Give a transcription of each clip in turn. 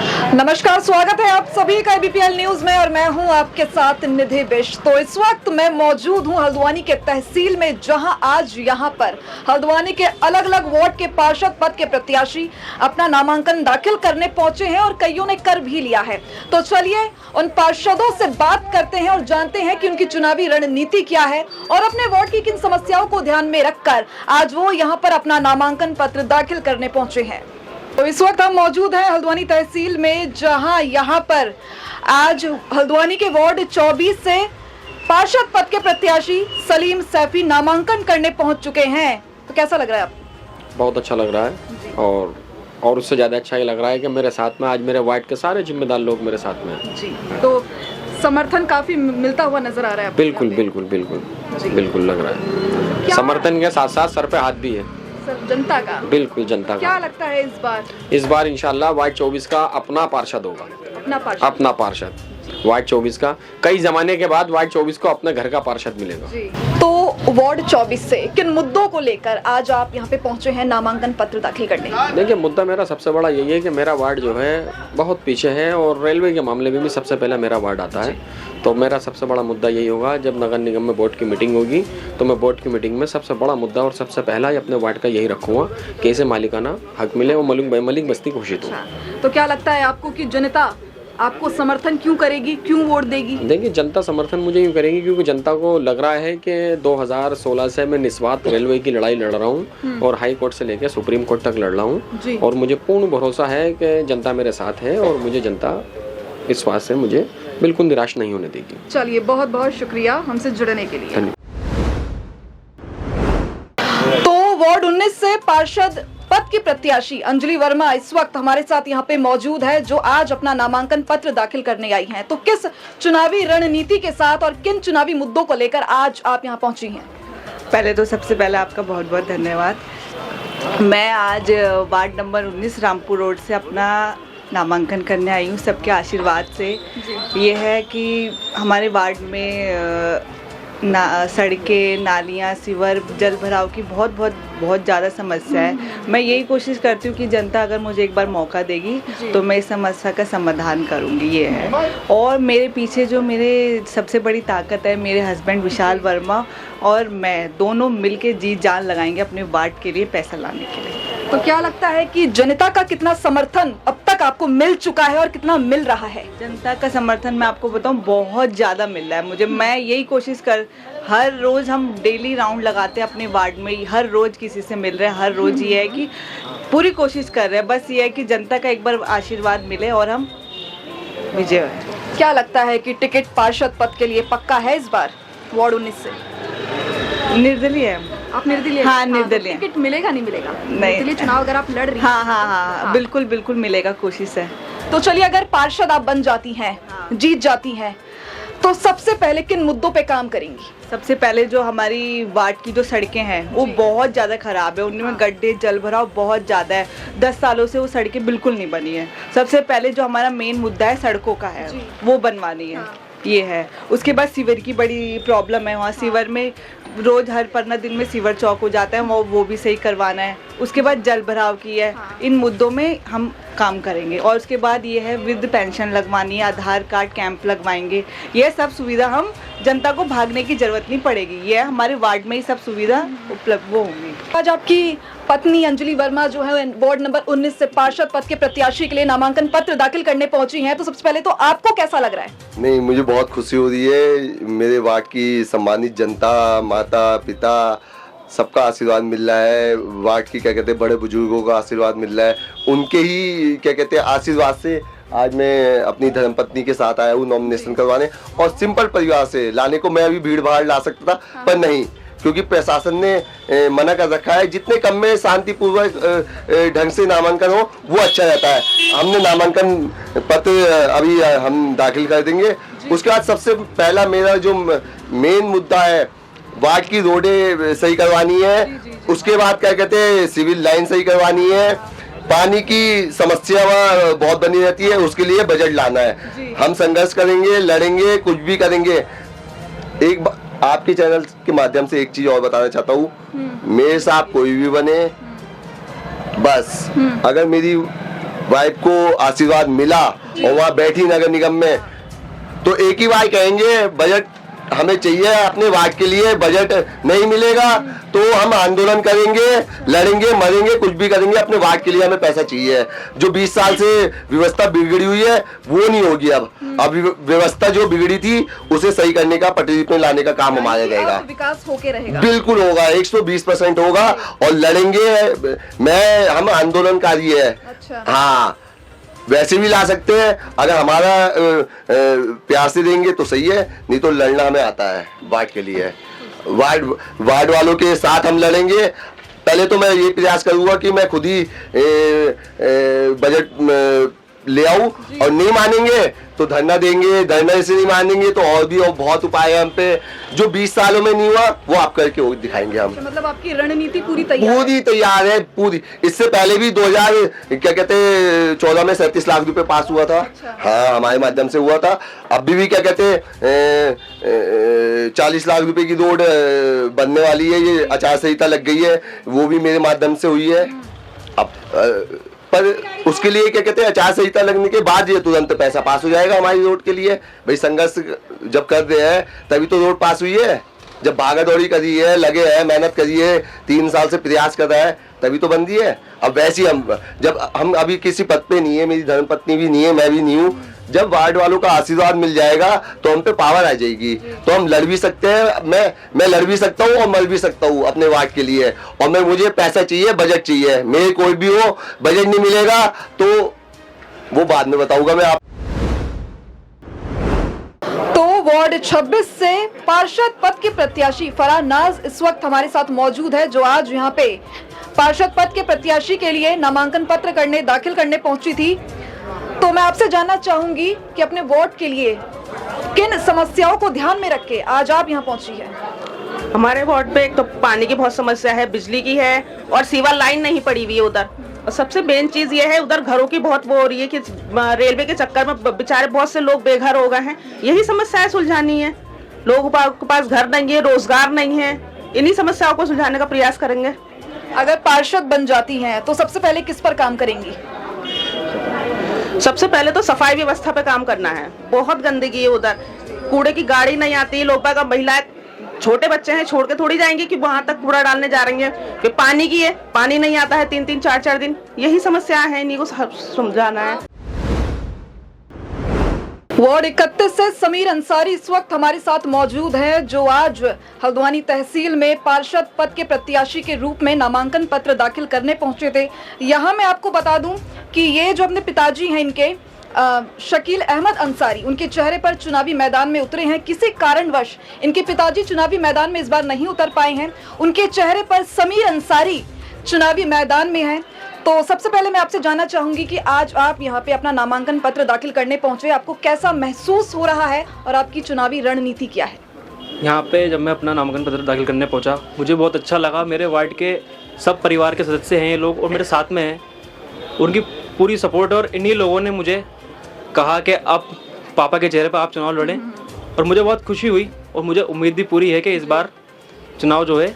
नमस्कार, स्वागत है आप सभी का ABPL न्यूज में और मैं हूं आपके साथ निधि बिष्ट। तो इस वक्त मैं मौजूद हूं हल्द्वानी के तहसील में, जहां आज यहां पर हल्द्वानी के अलग अलग वार्ड के पार्षद पद के प्रत्याशी अपना नामांकन दाखिल करने पहुंचे हैं और कईयों ने कर भी लिया है। तो चलिए उन पार्षदों से बात करते हैं और जानते हैं कि उनकी चुनावी रणनीति क्या है और अपने वार्ड की किन समस्याओं को ध्यान में रखकर आज वो यहाँ पर अपना नामांकन पत्र दाखिल करने पहुंचे हैं। तो इस वक्त हम मौजूद हैं हल्द्वानी तहसील में, जहां यहां पर आज हल्द्वानी के वार्ड 24 से पार्षद पद के प्रत्याशी सलीम सैफी नामांकन करने पहुंच चुके हैं। तो कैसा लग रहा है आपको? बहुत अच्छा लग रहा है और उससे ज़्यादा अच्छा ये लग रहा है कि मेरे साथ में आज मेरे वार्ड के सारे जिम्मेदार लोग मेरे साथ में हैं। जी, तो समर्थन काफी मिलता हुआ नजर आ रहा है। बिल्कुल बिल्कुल बिल्कुल बिल्कुल लग रहा है। समर्थन के साथ साथ सर पे हाथ भी है जनता का। बिल्कुल जनता का। क्या लगता है इस बार इंशाल्लाह वार्ड 24 का अपना पार्षद होगा। अपना पार्षद वार्ड 24 का कई जमाने के बाद वार्ड 24 को अपने घर का पार्षद मिलेगा। तो वार्ड 24 से किन मुद्दों को लेकर आज आप यहाँ पे पहुँचे हैं नामांकन पत्र दाखिल करने? देखिए, मुद्दा मेरा सबसे बड़ा यही है कि मेरा वार्ड जो है बहुत पीछे है और रेलवे के मामले में भी सबसे पहले मेरा वार्ड आता है। तो मेरा सबसे बड़ा मुद्दा यही होगा, जब नगर निगम में बोर्ड की मीटिंग होगी तो मैं बोर्ड की मीटिंग में सबसे बड़ा मुद्दा और सबसे पहला अपने वार्ड का यही रखूँगा कि इसे मालिकाना हक मिले और मलिक बस्ती घोषित हो। तो क्या लगता है आपको कि जनता आपको समर्थन क्यों करेगी, क्यों वोट देगी? देखिए, जनता समर्थन मुझे यूँ करेगी क्योंकि जनता को लग रहा है कि 2016 से मैं निस्वार्थ रेलवे की लड़ाई लड़ रहा हूँ और हाई कोर्ट से लेकर सुप्रीम कोर्ट तक लड़ रहा हूँ और मुझे पूर्ण भरोसा है कि जनता मेरे साथ है और मुझे जनता इस बात से मुझे बिल्कुल निराश नहीं होने देगी। चलिए, बहुत बहुत शुक्रिया हमसे जुड़ने के लिए। तो वार्ड 19 से पार्षद पद की प्रत्याशी अंजलि वर्मा इस वक्त हमारे साथ यहाँ पे मौजूद है, जो आज अपना नामांकन पत्र दाखिल करने आई हैं। तो किस चुनावी रणनीति के साथ और किन चुनावी मुद्दों को लेकर आज आप यहाँ पहुंची हैं? पहले तो सबसे पहले आपका बहुत बहुत धन्यवाद। मैं आज वार्ड नंबर 19 रामपुर रोड से अपना नामांकन करने आई हूँ सबके आशीर्वाद से। ये है कि हमारे वार्ड में सड़कें, नालियाँ, सीवर, जल भराव की बहुत ज़्यादा समस्या है। मैं यही कोशिश करती हूँ कि जनता अगर मुझे एक बार मौका देगी तो मैं इस समस्या का समाधान करूँगी, ये है। और मेरे पीछे जो मेरे सबसे बड़ी ताकत है, मेरे हस्बैंड विशाल वर्मा और मैं दोनों मिलके जी जान लगाएंगे अपने वार्ड के लिए पैसा लाने के लिए। तो क्या लगता है कि जनता का कितना समर्थन अब तक आपको मिल चुका है और कितना मिल रहा है? जनता का समर्थन मैं आपको बताऊं बहुत ज़्यादा मिल रहा है मुझे। मैं यही कोशिश हर रोज़ हम डेली राउंड लगाते हैं अपने वार्ड में, हर रोज़ किसी से मिल रहे हैं। हर रोज़ ये है कि पूरी कोशिश कर रहे हैं, बस ये है कि जनता का एक बार आशीर्वाद मिले और हम विजय हैं। क्या लगता है कि टिकट पार्षद पद के लिए पक्का है इस बार वार्ड 19 से? निर्दलीय है। आप निर्दलीय? हाँ, निर्दलीय। टिकट मिलेगा नहीं मिलेगा? नहीं, निर्दलीय चुनाव अगर आप लड़ रही हैं? हाँ, बिल्कुल बिल्कुल मिलेगा, कोशिश है। तो चलिए, अगर पार्षद आप बन जाती हैं, जीत जाती हैं, तो सबसे पहले किन मुद्दों पे काम करेंगी? सबसे पहले जो हमारी वार्ड की जो सड़कें हैं वो बहुत ज़्यादा ख़राब है, उनमें गड्ढे, जल भराव बहुत ज़्यादा है। 10 सालों से वो सड़कें बिल्कुल नहीं बनी है। सबसे पहले जो हमारा मेन मुद्दा है सड़कों का है, वो बनवानी है, ये है। उसके बाद सीवर की बड़ी प्रॉब्लम है, वहाँ सीवर में रोज़ हर 15 दिन में सीवर चौक हो जाता है, वो भी सही करवाना है। उसके बाद जल भराव की है। इन मुद्दों में हम काम करेंगे। और उसके बाद ये है वृद्ध पेंशन लगवानी है, आधार कार्ड कैंप लगवाएंगे। ये सब सुविधा हम जनता को भागने की जरूरत नहीं पड़ेगी, ये हमारे वार्ड में ही सब सुविधा उपलब्ध वो होंगी। आज आपकी पत्नी अंजलि वर्मा जो है वार्ड नंबर 19 से पार्षद पद के प्रत्याशी के लिए नामांकन पत्र दाखिल करने पहुंची हैं, तो सबसे पहले तो आपको कैसा लग रहा है? नहीं, मुझे बहुत खुशी हो रही है। मेरे वार्ड की सम्मानित जनता, माता पिता सबका आशीर्वाद मिल रहा है। वार्ड की क्या कहते हैं बड़े बुजुर्गों का आशीर्वाद मिल रहा है। उनके ही क्या कहते हैं आशीर्वाद से आज मैं अपनी धर्मपत्नी के साथ आया हूँ नॉमिनेशन करवाने। और सिंपल परिवार से लाने को मैं अभी भीड़ भाड़ ला सकता था, पर नहीं, क्योंकि प्रशासन ने मना कर रखा है। जितने कम में शांतिपूर्वक ढंग से नामांकन हो वो अच्छा रहता है। हमने नामांकन पत्र अभी हम दाखिल कर देंगे। उसके बाद सबसे पहला मेरा जो मेन मुद्दा है, वार्ड की रोडें सही करवानी है। उसके बाद क्या कहते हैं सिविल लाइन सही करवानी है। पानी की समस्या वहाँ बहुत बनी रहती है, उसके लिए बजट लाना है। हम संघर्ष करेंगे, लड़ेंगे, कुछ भी करेंगे। एक आपके चैनल के माध्यम से एक चीज और बताना चाहता हूँ, मेरे साथ कोई भी बने, बस अगर मेरी वाइफ को आशीर्वाद मिला और वहाँ बैठी नगर निगम में, तो एक ही बात कहेंगे, बजट हमें चाहिए अपने वार्ड के लिए। बजट नहीं मिलेगा तो हम आंदोलन करेंगे, लड़ेंगे, मरेंगे, कुछ भी करेंगे, अपने वार्ड के लिए हमें पैसा चाहिए। जो 20 साल से व्यवस्था बिगड़ी हुई है वो नहीं होगी। अब व्यवस्था जो बिगड़ी थी उसे सही करने का, पटरी पे लाने का काम हमारा रहेगा। विकास होके रहेगा, बिल्कुल होगा, 120% होगा और लड़ेंगे। हम आंदोलनकारी है। अच्छा। हाँ, वैसे भी ला सकते हैं, अगर हमारा प्यार से देंगे तो सही है, नहीं तो लड़ना हमें आता है वार्ड के लिए। वार्ड वालों के साथ हम लड़ेंगे। पहले तो मैं ये प्रयास करूंगा कि मैं खुद ही बजट ले आऊं, और नहीं मानेंगे तो धरना देंगे। धरना से नहीं मानेंगे तो और भी बहुत उपाय है हम पे, जो 20 सालों में नहीं हुआ वो आप करके दिखाएंगे हम। मतलब आपकी रणनीति पूरी तैयार है पूरी। इससे पहले भी 2014 में 37 लाख रुपए पास हुआ था। अच्छा। हाँ, हमारे माध्यम से हुआ था। अभी भी 40 लाख रुपए की रोड बनने वाली है, ये आचार संहिता लग गई है, वो भी मेरे माध्यम से हुई है। अब पर उसके लिए आचार संहिता लगने के बाद ये तुरंत पैसा पास हो जाएगा हमारी रोड के लिए। भाई संघर्ष जब कर रहे हैं तभी तो रोड पास हुई है। जब भागा दौड़ी करी है, लगे हैं, मेहनत करी है, 3 साल से प्रयास कर रहा है, तभी तो बंदी है। अब वैसे हम अभी किसी पद पे नहीं है, मेरी धर्मपत्नी भी नहीं है, मैं भी नहीं हूँ। जब वार्ड वालों का आशीर्वाद मिल जाएगा तो हम पे पावर आ जाएगी, तो हम लड़ भी सकते हैं। मैं लड़ भी सकता हूँ और मर भी सकता हूँ अपने वार्ड के लिए। और मुझे पैसा चाहिए, बजट चाहिए। मेरे कोई भी हो, बजट नहीं मिलेगा तो वो बाद में बताऊंगा मैं आप। तो वार्ड 26 से पार्षद पद के प्रत्याशी फरहान नाज इस वक्त हमारे साथ मौजूद है, जो आज यहाँ पे पार्षद पद के प्रत्याशी के लिए नामांकन पत्र दाखिल करने पहुंची थी। तो मैं आपसे जानना चाहूंगी कि अपने वार्ड के लिए किन समस्याओं को ध्यान में रख के आज आप यहाँ पहुंची है। हमारे वार्ड पे एक तो पानी की बहुत समस्या है, बिजली की है, और सीवर लाइन नहीं पड़ी हुई है उधर। और सबसे मेन चीज ये है, उधर घरों की बहुत वो हो रही है कि रेलवे के चक्कर में बेचारे बहुत से लोग बेघर हो गए हैं। यही समस्याएं सुलझानी है। लोगों के पास घर नहीं है, रोजगार नहीं है। इन्हीं समस्याओं को सुलझाने का प्रयास करेंगे। अगर पार्षद बन जाती हैं तो सबसे पहले किस पर काम करेंगी? सबसे पहले तो सफाई व्यवस्था पे काम करना है। बहुत गंदगी है उधर, कूड़े की गाड़ी नहीं आती। लोग बाग, महिलाएं, छोटे बच्चे हैं, छोड़ के थोड़ी जाएंगे कि वहां तक कूड़ा डालने जा रही हैं। कि पानी की है, पानी नहीं आता है 3-3, 4-4 दिन। यही समस्या है, इन्हीं को समझाना है। वार्ड 31 से समीर अंसारी इस वक्त हमारे साथ मौजूद हैं, जो आज हल्द्वानी तहसील में पार्षद पद के प्रत्याशी के रूप में नामांकन पत्र दाखिल करने पहुंचे थे। यहाँ मैं आपको बता दूं कि ये जो अपने पिताजी हैं इनके शकील अहमद अंसारी, उनके चेहरे पर चुनावी मैदान में उतरे हैं। किसी कारणवश इनके पिताजी चुनावी मैदान में इस बार नहीं उतर पाए हैं। उनके चेहरे पर समीर अंसारी चुनावी मैदान में हैं। तो सबसे पहले मैं आपसे जानना चाहूंगी कि आज आप यहाँ पे अपना नामांकन पत्र दाखिल करने पहुंचे, आपको कैसा महसूस हो रहा है और आपकी चुनावी रणनीति क्या है? यहाँ पे जब मैं अपना नामांकन पत्र दाखिल करने पहुँचा, मुझे बहुत अच्छा लगा। मेरे वार्ड के सब परिवार के सदस्य हैं ये लोग, और मेरे साथ में हैं। उनकी पूरी सपोर्ट, और इन्हीं लोगों ने मुझे कहा कि अब पापा के चेहरे पर आप चुनाव लड़ें, और मुझे बहुत खुशी हुई। और मुझे उम्मीद भी पूरी है कि इस बार चुनाव जो है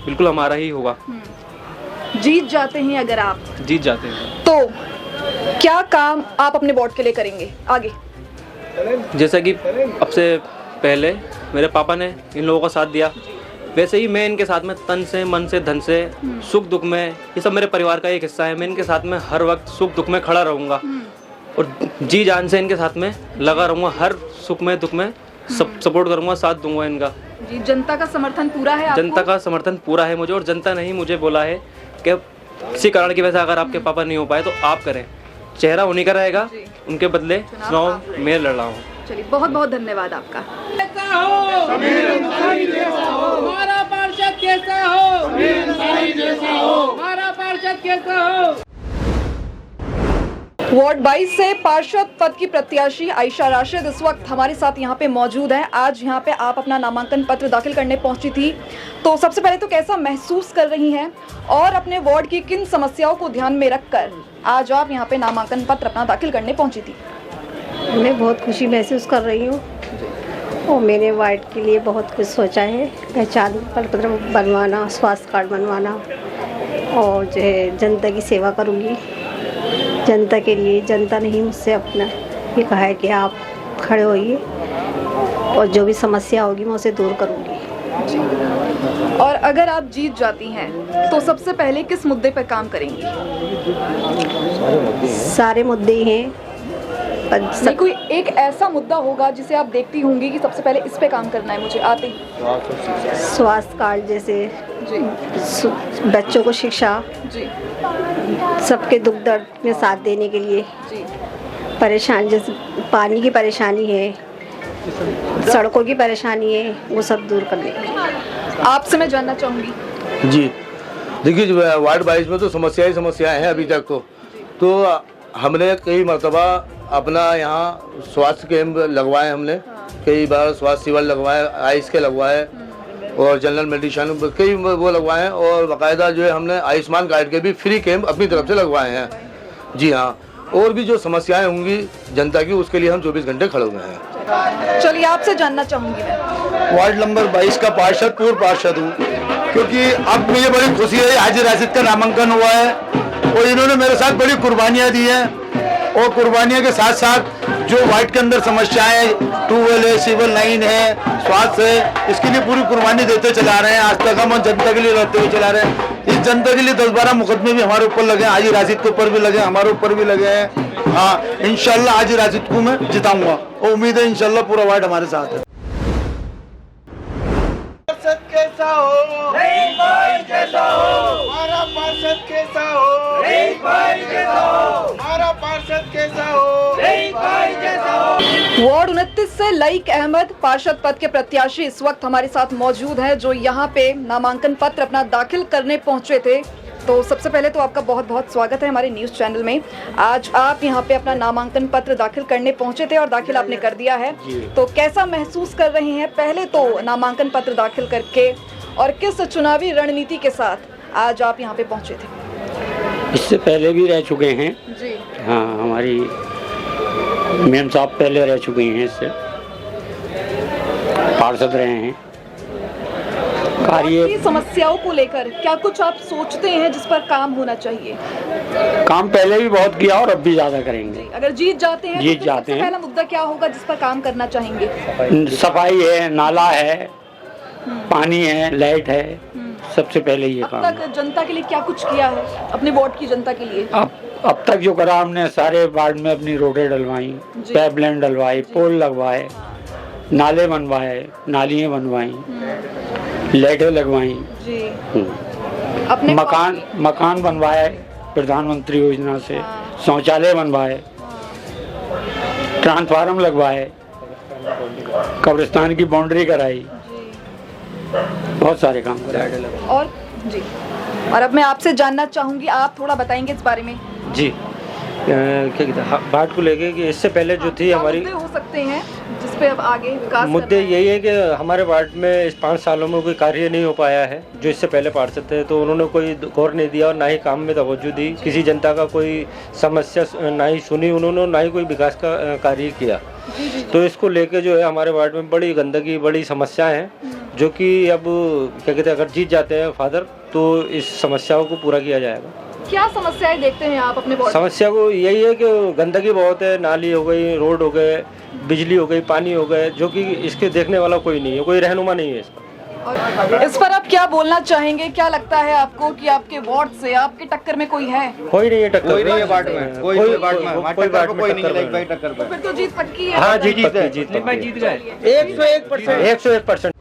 बिल्कुल हमारा ही होगा। जीत जाते हैं अगर आप जीत जाते हैं तो क्या काम आप अपने वार्ड के लिए करेंगे आगे? जैसा कि अब से पहले मेरे पापा ने इन लोगों का साथ दिया, वैसे ही मैं इनके साथ में तन से, मन से, धन से, सुख दुख में, ये सब मेरे परिवार का एक हिस्सा है। मैं इनके साथ में हर वक्त सुख दुख में खड़ा रहूँगा और जी जान से इनके साथ में लगा रहूँगा। हर सुख में दुख में सपोर्ट करूँगा, साथ दूंगा इनका। जी, जनता का समर्थन पूरा है आपको? जनता का समर्थन पूरा है मुझे, और जनता ने ही मुझे बोला है कि किसी कारण की वजह से अगर आपके पापा नहीं हो पाए तो आप करें। चेहरा उन्हीं का रहेगा, उनके बदले चुनाव मैं लड़ रहा हूँ। चलिए, बहुत बहुत धन्यवाद आपका। हमारा पार्षद कैसा हो, हमारा पार्षद कैसा हो। वार्ड 22 से पार्षद पद की प्रत्याशी आयशा राशिद इस वक्त हमारे साथ यहाँ पे मौजूद हैं। आज यहाँ पे आप अपना नामांकन पत्र दाखिल करने पहुंची थी, तो सबसे पहले तो कैसा महसूस कर रही हैं और अपने वार्ड की किन समस्याओं को ध्यान में रखकर आज आप यहाँ पे नामांकन पत्र अपना दाखिल करने पहुंची थी? मैं बहुत खुशी महसूस कर रही हूँ और मेरे वार्ड के लिए बहुत कुछ सोचा है। पहचान पत्र बनवाना, स्वास्थ्य कार्ड बनवाना, और जो है जनता की सेवा करूँगी। जनता के लिए, जनता ने ही मुझसे अपना ये कहा है कि आप खड़े होइए और जो भी समस्या होगी मैं उसे दूर करूँगी। और अगर आप जीत जाती हैं तो सबसे पहले किस मुद्दे पर काम करेंगी? सारे मुद्दे ही हैं पर नहीं, कोई एक ऐसा मुद्दा होगा जिसे आप देखती होंगी कि सबसे पहले इस पे काम करना है मुझे आते ही। स्वास्थ्य कार्ड जैसे जी बच्चों को शिक्षा, जी सबके दुख दर्द में साथ देने के लिए, जी परेशान जैसे पानी की परेशानी है, सड़कों की परेशानी है, वो सब दूर करने के लिए। आपसे मैं जानना चाहूँगी। जी देखिए, वार्ड 22 में तो समस्या ही समस्याएं हैं अभी तक। तो हमने कई मरतबा अपना यहाँ स्वास्थ्य कैंप लगवाए, हमने कई बार स्वास्थ्य शिविर लगवाए, आइस के लगवाए और जनरल मेडिसिन कई वो लगवाए हैं, और बाकायदा जो है हमने आयुष्मान कार्ड के भी फ्री कैंप अपनी तरफ से लगवाए हैं। जी हाँ, और भी जो समस्याएं होंगी जनता की उसके लिए हम 24 घंटे खड़े हुए हैं। चलिए आपसे जानना चाहूँगी मैं। वार्ड नंबर 22 का पार्षद, पूर्व पार्षद हूँ, क्योंकि अब मुझे बड़ी खुशी है, हाजी राशिद का नामांकन हुआ है और इन्होंने मेरे साथ बड़ी कुर्बानियाँ दी हैं, और कुर्बानियों के साथ साथ जो वार्ड के अंदर समस्याएं, ट्यूबवेल है, सिविल लाइन है, स्वास्थ्य है, इसके लिए पूरी कुर्बानी देते चला रहे हैं। आज तक हम जनता के लिए लड़ते हुए चला रहे हैं। इस जनता के लिए 10-12 मुकदमे भी हमारे ऊपर लगे हैं, हाजी राशिद के ऊपर भी लगे, हमारे ऊपर भी लगे हैं। हाँ, इंशाल्लाह हाजी राशिद को मैं जिताऊंगा और उम्मीद है इंशाल्लाह पूरा वार्ड हमारे साथ है। कैसा हो जैसा हो, हमारा पार्षद कैसा हो, हमारा पार्षद कैसा हो, वार्ड 29 से लईक अहमद पार्षद पद के प्रत्याशी इस वक्त हमारे साथ मौजूद हैं, जो यहाँ पे नामांकन पत्र अपना दाखिल करने पहुंचे थे। तो सबसे पहले तो आपका बहुत बहुत स्वागत है हमारे न्यूज़ चैनल में। आज आप यहाँ पे अपना नामांकन पत्र दाखिल करने पहुंचे थे और दाखिल आपने कर दिया है, तो कैसा महसूस कर रहे हैं पहले तो नामांकन पत्र दाखिल करके, और किस चुनावी रणनीति के साथ आज आप यहाँ पे पहुंचे थे? इससे पहले भी रह चुके हैं जी। हाँ, हमारी मेम साहब पहले रह चुके हैं, इससे पार्षद रहे हैं। कार्य समस्याओं को लेकर क्या कुछ आप सोचते हैं जिस पर काम होना चाहिए? काम पहले भी बहुत किया और अब भी ज्यादा करेंगे। अगर जीत जाते हैं जीत तो जाते सबसे हैं। पहला मुद्दा क्या होगा जिस पर काम करना चाहेंगे? सफाई है, नाला है, पानी है, लाइट है, सबसे पहले ये अब काम तक जनता के लिए क्या कुछ किया है अपने वार्ड की जनता के लिए? अब तक जो करा हमने, सारे वार्ड में अपनी रोडें डलवाई, पाइपलाइन डलवाई, पोल लगवाए, नाले बनवाए, नालियाँ बनवाई, लाइटें लगवाई, अपने मकान बनवाए प्रधानमंत्री योजना से, शौचालय बनवाए, ट्रांसफार्मर लगवाए, कब्रिस्तान की बाउंड्री कराई, बहुत सारे काम कराए। और जी, और अब मैं आपसे जानना चाहूंगी, आप थोड़ा बताएंगे इस बारे में? जी, क्या कहते हैं वार्ड को लेके कि इससे पहले जो थी हमारी मुद्दे हो सकते हैं जिस पे अब आगे विकास मुद्दे यही है कि हमारे वार्ड में इस 5 सालों में कोई कार्य नहीं हो पाया है। जो इससे पहले पार्षद थे तो उन्होंने कोई गौर नहीं दिया और ना ही काम में तवज्जो दी, किसी जनता का कोई समस्या ना ही सुनी उन्होंने, ना ही कोई विकास का कार्य किया। तो इसको लेके जो है हमारे वार्ड में बड़ी गंदगी, बड़ी समस्याएं हैं, जो कि अब क्या कहते हैं अगर जीत जाते हैं फादर तो इस समस्याओं को पूरा किया जाएगा। क्या समस्याएं देखते हैं आप अपने वार्ड? समस्या को यही है कि गंदगी बहुत है, नाली हो गई, रोड हो गए, बिजली हो गई, पानी हो गए, जो कि इसके देखने वाला कोई नहीं है, कोई रहनुमा नहीं है इसका। इस पर आप क्या बोलना चाहेंगे? क्या लगता है आपको कि आपके वार्ड से आपकी टक्कर में कोई है? कोई नहीं है टक्कर, कोई नहीं है वार्ड में, कोई नहीं है वार्ड में, हमारे टक्कर पे कोई नहीं है, भाई टक्कर पे। फिर तो जीत पक्की है। हाँ, जीत गए 101%।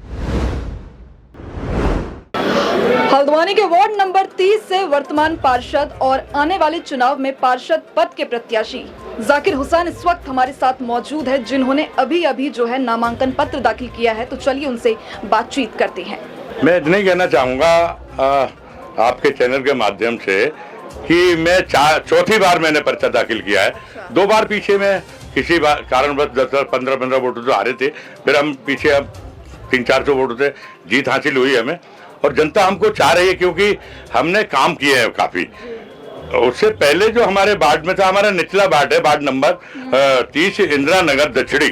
हल्द्वानी के वार्ड नंबर 30 से वर्तमान पार्षद और आने वाले चुनाव में पार्षद पद के प्रत्याशी जाकिर हुसैन इस वक्त हमारे साथ मौजूद है, जिन्होंने अभी जो है नामांकन पत्र दाखिल किया है। तो चलिए उनसे बातचीत करते हैं। मैं इतना ही कहना चाहूँगा आपके चैनल के माध्यम से कि मैं चौथी बार मैंने पर्चा दाखिल किया है। 2 बार पीछे में किसी कारणवश 10-15 वोटों से हारे थे, फिर हम पीछे अब 300-400 वोटों से जीत हासिल हुई हमें, और जनता हमको चाह रही है क्योंकि हमने काम किए हैं काफ़ी। उससे पहले जो हमारे वार्ड में था, हमारा निचला वार्ड है, वार्ड नंबर 30 इंदिरा नगर दक्षिणी,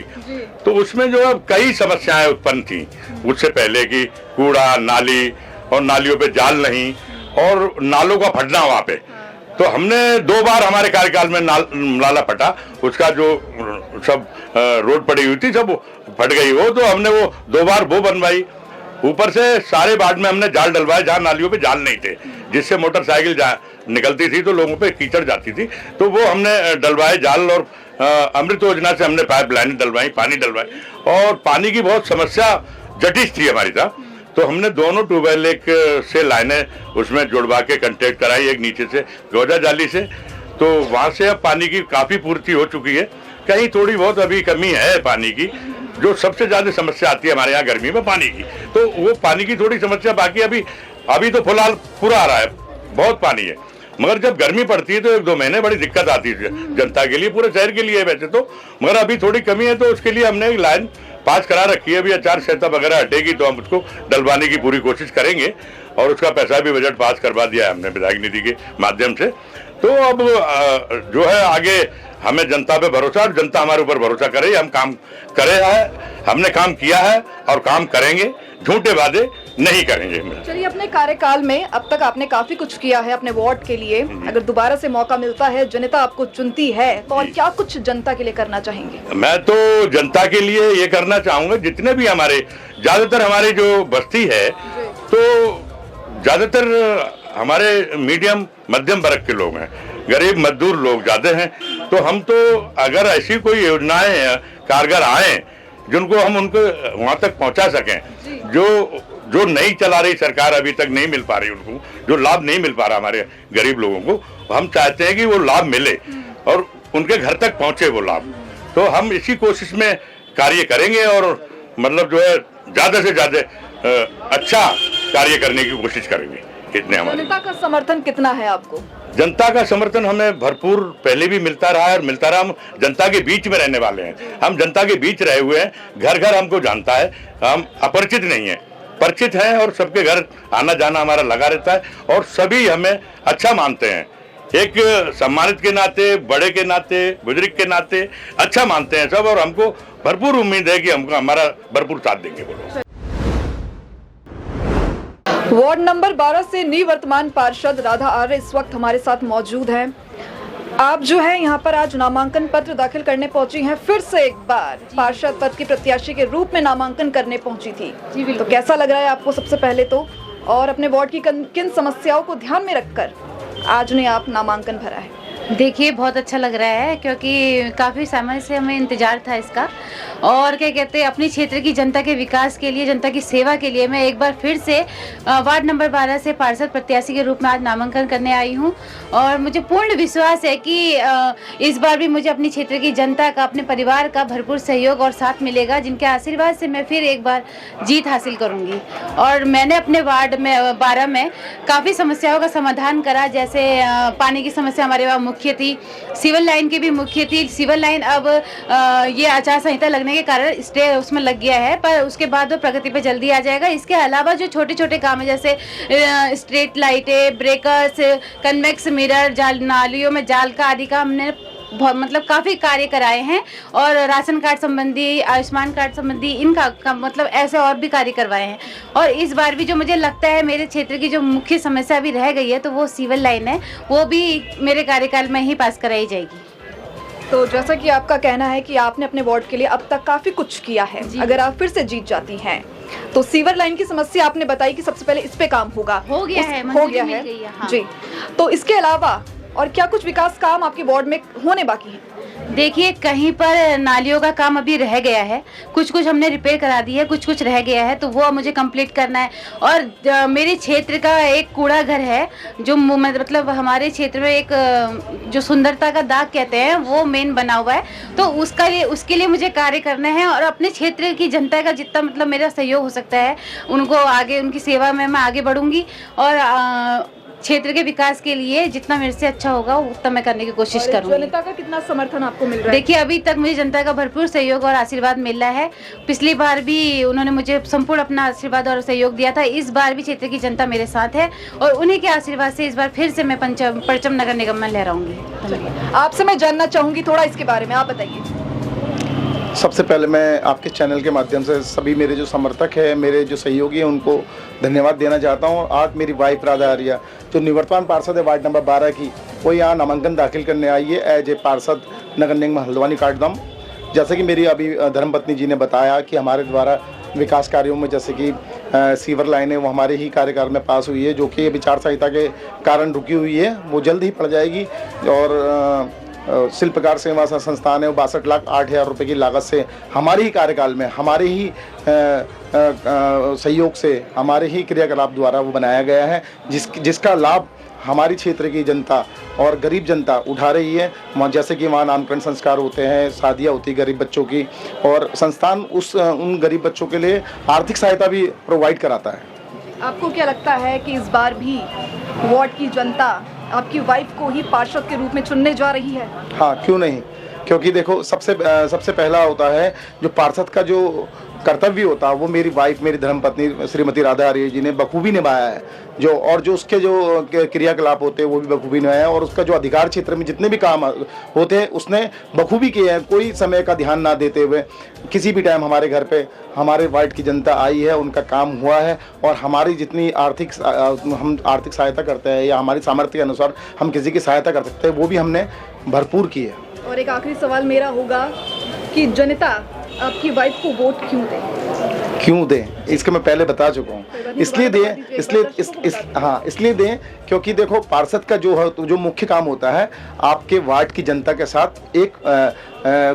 तो उसमें जो कई समस्याएं उत्पन्न थी उससे पहले की कूड़ा, नाली और नालियों पे जाल नहीं और नालों का फटना वहाँ पे, तो हमने 2 बार हमारे कार्यकाल में नाला पटा, उसका जो सब रोड पड़ी हुई थी सब फट गई वो, तो हमने वो 2 बार वो बनवाई। ऊपर से सारे वार्ड में हमने जाल डलवाए जहाँ नालियों पे जाल नहीं थे, जिससे मोटरसाइकिल निकलती थी तो लोगों पे कीचड़ जाती थी, तो वो हमने डलवाए जाल। और अमृत योजना से हमने पाइप लाइन डलवाई, पानी डलवाई। और पानी की बहुत समस्या जटिल थी हमारी तरफ, तो हमने दोनों ट्यूबवेल एक से लाइनें उसमें जुड़वा के कंटेक्ट कराई, एक नीचे से गौजा जाली से, तो वहाँ से अब पानी की काफ़ी पूर्ति हो चुकी है। कहीं थोड़ी बहुत अभी कमी है पानी की, जो सबसे ज़्यादा समस्या आती है हमारे यहाँ गर्मी में पानी की, तो वो पानी की थोड़ी समस्या बाकी अभी तो फिलहाल पूरा आ रहा है, बहुत पानी है। मगर जब गर्मी पड़ती है तो 1-2 महीने बड़ी दिक्कत आती है जनता के लिए, पूरे शहर के लिए वैसे तो, मगर अभी थोड़ी कमी है, तो उसके लिए हमने एक लाइन पास करा रखी है। अभी आचार संहिता वगैरह हटेगी तो हम उसको डलवाने की पूरी कोशिश करेंगे, और उसका पैसा भी बजट पास करवा दिया है हमने विधायक निधि के माध्यम से। तो अब जो है आगे हमें जनता पे भरोसा, और जनता हमारे ऊपर भरोसा करे, हम काम करे हैं, हमने काम किया है और काम करेंगे, झूठे वादे नहीं करेंगे। चलिए, अपने कार्यकाल में अब तक आपने काफी कुछ किया है अपने वार्ड के लिए। अगर दोबारा से मौका मिलता है, जनता आपको चुनती है, तो और क्या कुछ जनता के लिए करना चाहेंगे? मैं तो जनता के लिए ये करना चाहूंगा, जितने भी हमारे ज्यादातर हमारी जो बस्ती है, तो ज्यादातर हमारे मीडियम मध्यम वर्ग के लोग हैं, गरीब मजदूर लोग ज्यादा हैं। तो हम तो अगर ऐसी कोई योजनाएं कारगर आए जिनको हम उनको वहां तक पहुंचा सकें, जो नहीं चला रही सरकार, अभी तक नहीं मिल पा रही उनको, जो लाभ नहीं मिल पा रहा हमारे गरीब लोगों को, हम चाहते हैं कि वो लाभ मिले और उनके घर तक पहुंचे वो लाभ। तो हम इसी कोशिश में कार्य करेंगे, और मतलब जो है ज्यादा से ज्यादा अच्छा कार्य करने की कोशिश करेंगे। कितने हमारे जनता का समर्थन कितना है आपको? जनता का समर्थन हमें भरपूर पहले भी मिलता रहा है और मिलता रहा। हम जनता के बीच में रहने वाले हैं, हम जनता के बीच रहे हुए हैं, घर घर हमको जानता है, हम अपरिचित नहीं है, परिचित हैं, और सबके घर आना जाना हमारा लगा रहता है, और सभी हमें अच्छा मानते हैं। एक सम्मानित के नाते, बड़े के नाते, बुजुर्ग के नाते अच्छा मानते हैं सब, और हमको भरपूर उम्मीद है कि हमको हमारा भरपूर साथ देंगे वो लोग। वार्ड नंबर 12 से निवर्तमान पार्षद राधा आर्य इस वक्त हमारे साथ मौजूद हैं। आप जो है यहाँ पर आज नामांकन पत्र दाखिल करने पहुंची हैं, फिर से एक बार पार्षद पद की प्रत्याशी के रूप में नामांकन करने पहुंची थी। तो कैसा लग रहा है आपको सबसे पहले तो, और अपने वार्ड की किन समस्याओं को ध्यान में रखकर आज ने आप नामांकन भरा है? देखिए, बहुत अच्छा लग रहा है, क्योंकि काफ़ी समय से हमें इंतज़ार था इसका, और क्या कहते हैं, अपने क्षेत्र की जनता के विकास के लिए, जनता की सेवा के लिए मैं एक बार फिर से वार्ड नंबर 12 से पार्षद प्रत्याशी के रूप में आज नामांकन करने आई हूं। और मुझे पूर्ण विश्वास है कि इस बार भी मुझे अपने क्षेत्र की जनता का, अपने परिवार का भरपूर सहयोग और साथ मिलेगा, जिनके आशीर्वाद से मैं फिर एक बार जीत हासिल करूँगी। और मैंने अपने वार्ड में 12 में काफ़ी समस्याओं का समाधान करा, जैसे पानी की समस्या हमारे वहाँ मुख्य थी, सिविल लाइन की भी मुख्य थी। सिविल लाइन अब ये आचार संहिता लगने के कारण स्टे उसमें लग गया है, पर उसके बाद वो प्रगति पे जल्दी आ जाएगा। इसके अलावा जो छोटे छोटे काम है, जैसे स्ट्रीट लाइटें, ब्रेकर्स, कन्वेक्स मिरर, जाल, नालियों में जाल का आदि का हमने मतलब काफ़ी कार्य कराए हैं, और राशन कार्ड संबंधी, आयुष्मान कार्ड संबंधी इनका मतलब ऐसे और भी कार्य करवाए हैं। और इस बार भी जो मुझे लगता है मेरे क्षेत्र की जो मुख्य समस्या भी रह गई है, तो वो सिविल लाइन है, वो भी मेरे कार्यकाल में ही पास कराई जाएगी। तो जैसा कि आपका कहना है कि आपने अपने वार्ड के लिए अब तक काफ़ी कुछ किया है, अगर आप फिर से जीत जाती हैं तो सीवर लाइन की समस्या आपने बताई कि सबसे पहले इस पे काम होगा, हो गया है हाँ। जी, तो इसके अलावा और क्या कुछ विकास काम आपके वार्ड में होने बाकी है? देखिए, कहीं पर नालियों का काम अभी रह गया है, कुछ हमने रिपेयर करा दी है, कुछ रह गया है, तो वो मुझे कंप्लीट करना है। और मेरे क्षेत्र का एक कूड़ा घर है, जो मतलब हमारे क्षेत्र में एक जो सुंदरता का दाग कहते हैं, वो मेन बना हुआ है, तो उसके लिए मुझे कार्य करना है। और अपने क्षेत्र की जनता का जितना मतलब मेरा सहयोग हो सकता है, उनको आगे, उनकी सेवा में मैं आगे बढ़ूंगी, और क्षेत्र के विकास के लिए जितना मेरे से अच्छा होगा उतना मैं करने की कोशिश करूंगी। जनता का कितना समर्थन आपको मिल रहा है? देखिए, अभी तक मुझे जनता का भरपूर सहयोग और आशीर्वाद मिल रहा है। पिछली बार भी उन्होंने मुझे संपूर्ण अपना आशीर्वाद और सहयोग दिया था, इस बार भी क्षेत्र की जनता मेरे साथ है, और उन्हीं के आशीर्वाद से इस बार फिर से मैं परचम नगर निगम में लहराऊंगी। आपसे मैं जानना चाहूंगी थोड़ा इसके बारे में, आप बताइए। सबसे पहले मैं आपके चैनल के माध्यम से सभी मेरे जो समर्थक हैं, मेरे जो सहयोगी हैं, उनको धन्यवाद देना चाहता हूँ। आज मेरी वाइफ राधा आर्या जो निवर्तमान पार्षद है वार्ड नंबर 12 की, वो यहाँ नामांकन दाखिल करने आई है एज ए पार्षद नगर निगम हल्द्वानी काठगोदाम। जैसे कि मेरी अभी धर्मपत्नी जी ने बताया कि हमारे द्वारा विकास कार्यों में जैसे कि सीवर लाइनें वो हमारे ही कार्यकाल में पास हुई है, जो कि विचार संहिता के कारण रुकी हुई है, वो जल्द ही पड़ जाएगी। और शिल्पकार सेवा संस्थान है, वो 62,08,000 रुपये की लागत से हमारे ही कार्यकाल में, हमारे ही सहयोग से, हमारे ही क्रियाकलाप द्वारा वो बनाया गया है, जिसका लाभ हमारी क्षेत्र की जनता और गरीब जनता उठा रही है। जैसे कि वहाँ नामकरण संस्कार होते हैं, शादियाँ होती गरीब बच्चों की, और संस्थान उन गरीब बच्चों के लिए आर्थिक सहायता भी प्रोवाइड कराता है। आपको क्या लगता है कि इस बार भी वार्ड की जनता आपकी वाइफ को ही पार्षद के रूप में चुनने जा रही है? हाँ, क्यों नहीं, क्योंकि देखो सबसे पहला होता है जो पार्षद का जो कर्तव्य होता है वो मेरी वाइफ, मेरी धर्मपत्नी श्रीमती राधा आर्य जी ने बखूबी निभाया है। और जो उसके जो क्रियाकलाप होते हैं वो भी बखूबी निभाया है, और उसका जो अधिकार क्षेत्र में जितने भी काम होते हैं उसने बखूबी किए हैं। कोई समय का ध्यान ना देते हुए किसी भी टाइम हमारे घर पे हमारे वार्ड की जनता आई है, उनका काम हुआ है, और हमारी जितनी हम आर्थिक सहायता करते हैं या हमारी सामर्थ्य के अनुसार हम किसी की सहायता कर सकते हैं, वो भी हमने भरपूर की है। और एक आखिरी सवाल मेरा होगा कि जनता आपकी वाइफ को वोट क्यों दें? इसको मैं पहले बता चुका हूँ। इसलिए दें क्योंकि देखो पार्षद का जो मुख्य काम होता है आपके वार्ड की जनता के साथ एक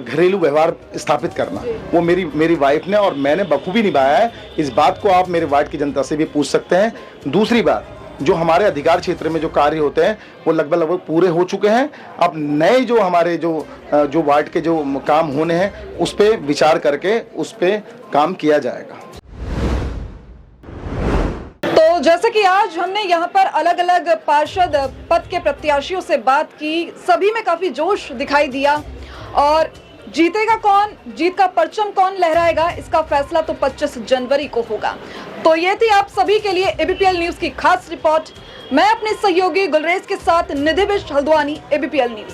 घरेलू व्यवहार स्थापित करना, वो मेरी वाइफ ने और मैंने बखूबी निभाया है। इस बात को आप मेरे वार्ड की जनता से भी पूछ सकते हैं। दूसरी बात, जो हमारे अधिकार क्षेत्र में जो कार्य होते हैं वो लगभग पूरे हो चुके हैं। अब नए जो हमारे जो वार्ड के जो काम होने हैं उस पे विचार करके उस पे काम किया जाएगा। तो जैसे कि आज हमने यहाँ पर अलग अलग पार्षद पद के प्रत्याशियों से बात की, सभी में काफी जोश दिखाई दिया, और जीतेगा कौन, जीत का परचम कौन लहराएगा, इसका फैसला तो 25 जनवरी को होगा। तो ये थी आप सभी के लिए एबीपीएल न्यूज की खास रिपोर्ट। मैं अपने सहयोगी गुलरेज के साथ निधि बिष्ट, हल्द्वानी, एबीपीएल न्यूज।